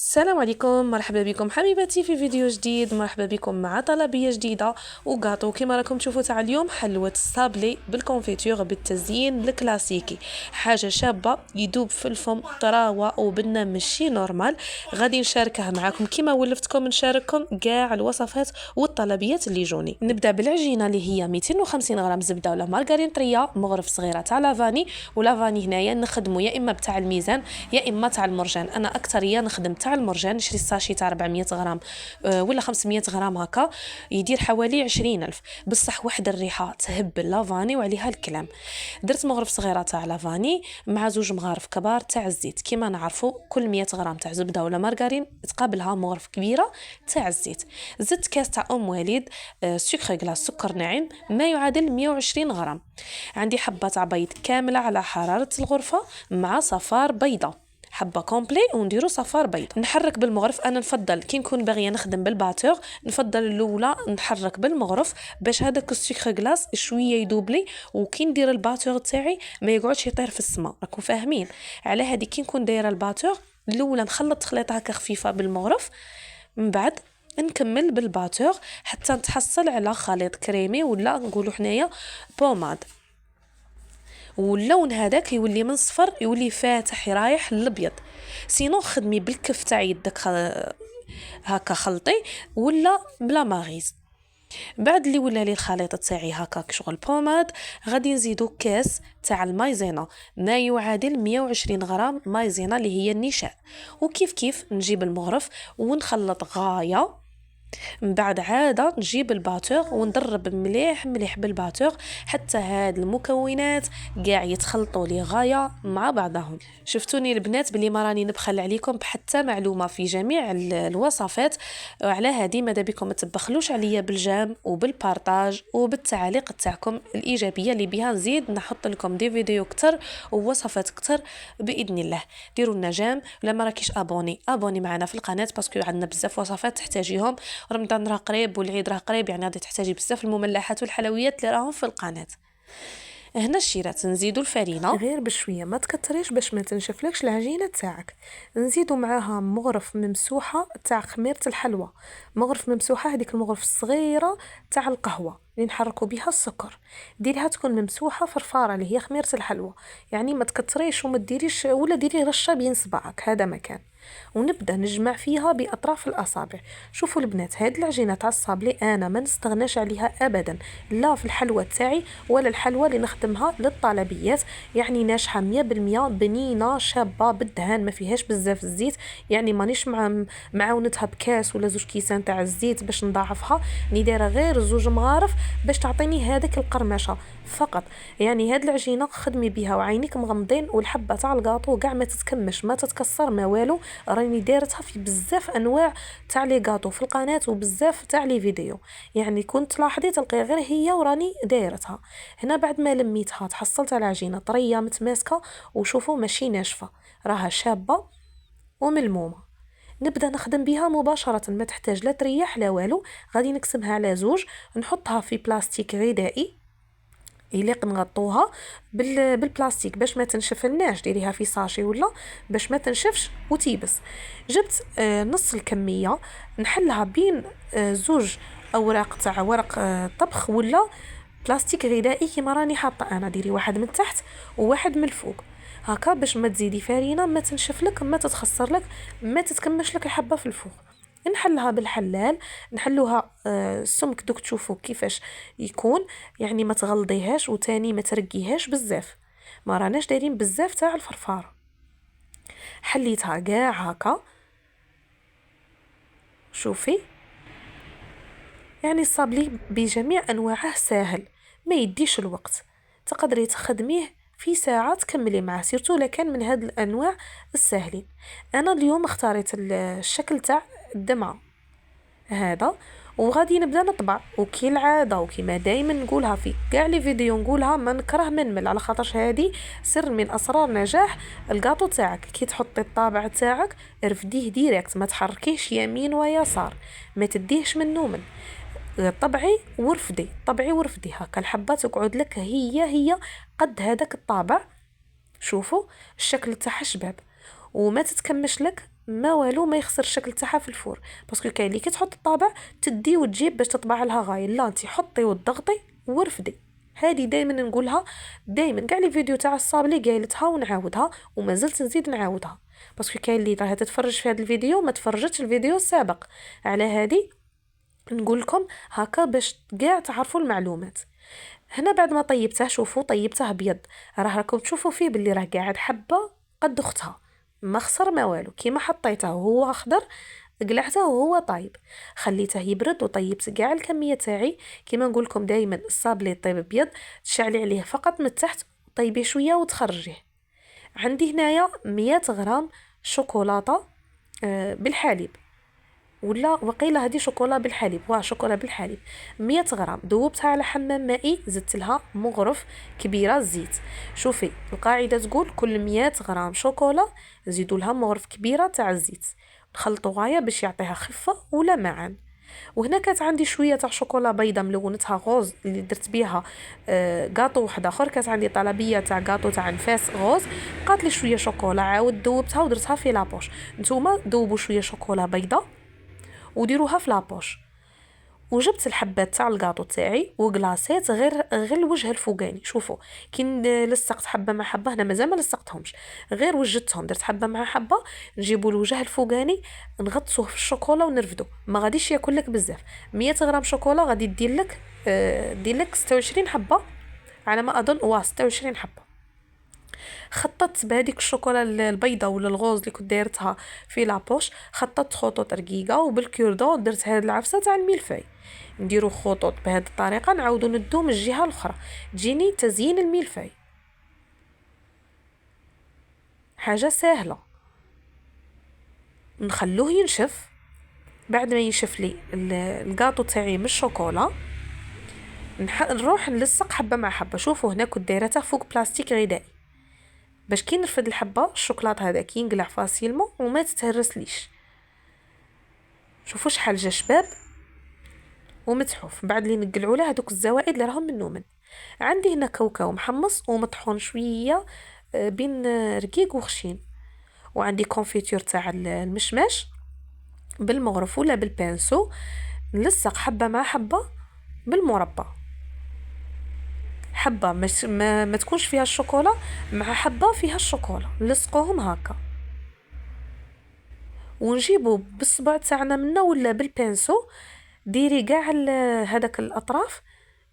السلام عليكم، مرحبا بكم حبيباتي في فيديو جديد. مرحبا بكم مع طلبيه جديده وغاطو. كما راكم تشوفوا تاع اليوم حلوه الصابلي بالكونفيتور بالتزيين الكلاسيكي، حاجه شابه يدوب في الفم، طراوه وبنه ماشي نورمال. غادي نشاركها معكم كما ولفتكم نشارككم كاع الوصفات والطلبيات اللي جوني. نبدا بالعجينه اللي هي 250 غرام زبده ولا مارغرين طريه، مغرف صغيره تاع لافاني. ولافاني هنايا نخدموا يا اما بتاع الميزان يا اما تاع المرجان. انا اكثريه نخدم تاع المرجان، نشري الساشي تاع 400 غرام ولا 500 غرام هكا، يدير حوالي 20,000. بصح واحد الريحه تهب اللافاني وعليها الكلام. درت مغرف صغيره تاع لافاني مع زوج مغارف كبار تاع الزيت. كما نعرفوا كل 100 غرام تاع زبده ولا مارغرين تقابلها مغرف كبيره تاع الزيت. زدت كاس تاع ام وليد سكر غلاس، سكر ناعم ما يعادل 120 غرام. عندي حبه تاع بيض كامله على حراره الغرفه مع صفار بيضه، حبه كومبلي ونديرو صفار بيض. نحرك بالمغرف. انا نفضل كي نكون باغيه نخدم بالباتور نفضل الاولى نحرك بالمغرف باش هذاك السكر غلاس شويه يذوب لي، وكي ندير الباتور تاعي ما يقعدش يطير في السماء. راكم فاهمين؟ على هذه كي نكون دايره الباتور الاولى نخلط تخليطه هكا خفيفه بالمغرف، من بعد نكمل بالباتور حتى نتحصل على خليط كريمي ولا نقولوا حنايا بوماد. واللون هذاك يولي من صفر يولي فاتح رايح للابيض. سينو خدمي بالكف تاع يدك هكا خلطي ولا بلا ماغيز. بعد اللي ولا لي الخليط تاعي هكا شغل بوماد، غادي نزيدو كاس تاع المايزينا ما يعادل 120 غرام مايزينا اللي هي النشاء. وكيف كيف نجيب المغرف ونخلط غايه. من بعد عادة نجيب الباتور وندرب مليح مليح بالباتور حتى هاد المكونات قاع يتخلطوا لي غاية مع بعضهم. شفتوني البنات بلي ما راني نبخل عليكم بحتى معلومة في جميع الوصفات. على هذه ماذا بكم ما تبخلوش عليا بالجام وبالبارطاج وبالتعاليق تاعكم الإيجابية اللي بها نزيد نحط لكم دي فيديو كتر ووصفات كتر بإذن الله. ديروا لنا جام، ولا ما راكيش ابوني معنا في القناة باسكو عندنا بزاف وصفات تحتاجيهم. رمضان راه قريب والعيد راه قريب، يعني غادي تحتاجي بزاف المملحات والحلويات اللي راهم في القناه. هنا الشيرات نزيدو الفرينه غير بشويه، ما تكتريش باش ما تنشفلكش العجينه تاعك. نزيدو معاها مغرف ممسوحه تاع خميره الحلوى، مغرف ممسوحه هذيك المغرف الصغيره تاع القهوه اللي نحركوا بها السكر. ديريها تكون ممسوحه فرفاره اللي هي خميره الحلوى، يعني ما تكتريش وما ديريش ولا ديري رشه بين صباعك، هذا مكان. ونبدا نجمع فيها باطراف الاصابع. شوفوا البنات، هاد العجينه تاع الصابلي انا ما نستغناش عليها ابدا، لا في الحلوى تاعي ولا الحلوى اللي نخدمها للطلبيات. يعني ناجحه 100%، بنينه شابه بالدهان، ما فيهاش بزاف الزيت. يعني مانيش معاونتها بكاس ولا زوج كيسان تاع الزيت باش نضاعفها، ني دايره غير زوج مغارف باش تعطيني هذيك القرمشه فقط. يعني هاد العجينه خدمي بها وعينيك مغمضين، والحبه تاع الكاطو كاع ما تتكمش ما تتكسر ما والو. راني دايرتها في بزاف انواع تاع لي كاطو في القناه وبزاف تاع لي فيديو، يعني كنت لاحظي تلقي غير هي وراني دايرتها. هنا بعد ما لميتها تحصلت على عجينه طريه متماسكه، وشوفوا ماشي ناشفه، راها شابه وملمومه. نبدا نخدم بها مباشره، ما تحتاج لا تريح لا والو. غادي نقسمها على زوج، نحطها في بلاستيك غذائي يليق نغطوها بالبلاستيك باش ما تنشفلناش. ديريها في ساشي ولا باش ما تنشفش وتيبس. جبت نص الكميه نحلها بين زوج اوراق تاع ورق طبخ ولا بلاستيك غذائي كما راني حاطه انا. ديري واحد من تحت وواحد من الفوق هكا باش ما تزيدي فرينه ما تنشفلك ما تتخسر لك ما تتكمش لك الحبه في الفوق. نحلها بالحلال، نحلوها السمك دوك تشوفوا كيفاش يكون، يعني ما تغلضيهاش وتاني ما ترقيهاش بزاف، ما راناش دايرين بزاف تاع الفرفار. حليتها كاع هكا شوفي. يعني الصابلي بجميع انواعه ساهل ما يديش الوقت، تقدري تخدميه في ساعة تكملي معه، سيرتو لكان من هاد الانواع الساهلين. انا اليوم اختاريت الشكل تاع الدمعه هذا، وغادي نبدا نطبع. وكي العاده وكما دائما نقولها في كاع لي فيديو نقولها، ما نكره منمل، على خاطرش هذه سر من اسرار نجاح الكاطو تاعك. كي تحطي الطابع تاعك رفديه ديريكت، ما تحركيش يمين ويسار، ما تديهش من طبعي ورفدي طبعي ورفدي هكا الحبه تقعد لك هي قد هذاك الطابع. شوفوا الشكل تاعها شباب وما تتكمش لك ما والو ما يخسر الشكل تاعها في الفور. باسكو كاين اللي كي تحط الطابع تدي وتجيب باش تطبع لها غايل، لا انت حطي وتضغطي ورفدي. هذه دائما نقولها، دائما كاع لي فيديو تاع الصابلي قايلتها ونعاودها وما زلت نزيد نعاودها. باسكو كاين اللي راها تتفرج في هذا الفيديو ما تفرجتش الفيديو السابق. على هذه نقول لكم هكا باش كاع تعرفوا المعلومات. هنا بعد ما طيبته، شوفوا طيبته ابيض، راكم تشوفوا فيه باللي راه قاعد حبه قد اختها، ما خسر ما والو. كيما حطيته وهو اخضر قلعته وهو طايب، خليته يبرد وطيبت كاع الكميه تاعي. كيما نقول لكم دائما الصابلي يطيب ابيض، تشعلي عليه فقط من التحت، طيبيه شويه وتخرجيه. عندي هنايا 100 غرام شوكولاته بالحليب، ولا وقيله هذه شوكولا بالحليب، شوكولا بالحليب. 100 غرام ذوبتها على حمام مائي، زدت لها مغرف كبيره زيت. شوفي القاعده تقول كل 100 غرام شوكولا نزيدوا لها مغرف كبيره تاع الزيت، نخلطوا غايه باش يعطيها خفه ولمعان. وهنا كانت عندي شويه تاع شوكولا بيضه ملونتها غوز اللي درت بها غاطو واحد اخر. كانت عندي طلبيه تاع غاطو تاع نفاس غوز، بقات لي شويه شوكولا، عاود ذوبتها ودرتها في لابوش. نتوما ذوبوا شويه شوكولا بيضه وديروها في لابوش. وجبت الحبات تاع الكاطو تاعي وكلاصيت غير الوجه الفوقاني. شوفوا كي لصقت حبه مع حبه، هنا مازال ما لصقتهمش، غير وجدتهم، درت حبه مع حبه. نجيبوا الوجه الفوقاني نغطسوه في الشوكولا ونرفدو، ما غاديش ياكل لك بزاف. 100 غرام شوكولا غادي دير لك 26 حبه على ما اظن، 26 حبه. خططت بهذيك الشوكولا البيضه ولا الغوز اللي كنت دايرتها في لابوش، خططت خطوط رقيقه، وبالكوردون درت هذه العفسه تاع الملفاي. نديرو خطوط بهذه الطريقه، نعاودو ندو من الجهه الاخرى، تجيني تزيين الملفاي. حاجه سهله. نخلوه ينشف. بعد ما ينشف لي الكاطو تاعي من الشوكولا، نروح نلصق حبه مع حبه. شوفوا هنا كنت دايرتها فوق بلاستيك غذائي باش كي نرفد الحبه الشوكولاط هذا كي ينقلع فاسيلمون وما تتهرسليش. شوفوا شحال جا شباب ومتحوف بعد اللي نقلعوا له هذوك الزوائد اللي راهم منومن. عندي هنا كاوكاو محمص ومطحون شويه بين رقيق وخشين، وعندي كونفيتور تاع المشماش بالمغرف ولا بالبانسو. نلصق حبه مع حبه بالمربى، حبه ما تكونش فيها الشوكولا مع حبه فيها الشوكولا، نلصقوهم هكا. ونجيبو بالصبع تاعنا منا ولا بالبانسو، ديري كاع هذاك الاطراف،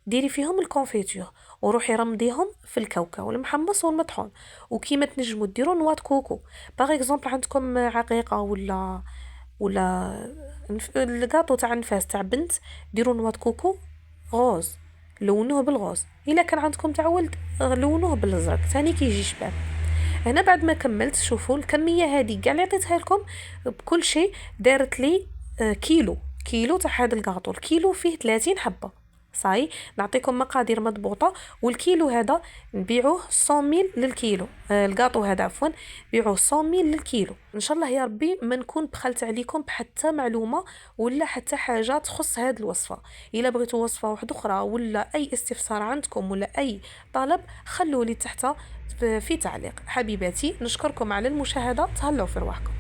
ديري فيهم الكونفيتور وروحي رمضيهم في الكاوكاو المحمص والمطحون. وكيما تنجموا ديروا نواه كوكو، باغ اكزومبل عندكم عقيقه ولا الكاطو تاع النفاس تاع بنت، ديروا نواه كوكو غوز، لونوه بالغوز. الا كان عندكم تاع ولد لونوه بالازرق ثاني كيجي شباب. هنا بعد ما كملت، شوفوا الكميه هذه كاع اللي عطيتها لكم بكل شيء دارت لي كيلو تاع هذا الكاطو. الكيلو فيه 30 حبه صاي. نعطيكم مقادير مضبوطه. والكيلو هذا نبيعوه 100 ميل للكيلو، الكاطو هذا عفوا نبيعوه 100 ميل للكيلو. ان شاء الله يا ربي ما نكون بخلت عليكم بحتى معلومه ولا حتى حاجه تخص هذه الوصفه. الا بغيتوا وصفه واحده اخرى ولا اي استفسار عندكم ولا اي طلب، خلوا لي تحت في تعليق. حبيباتي نشكركم على المشاهده، تهلاو في رواحكم.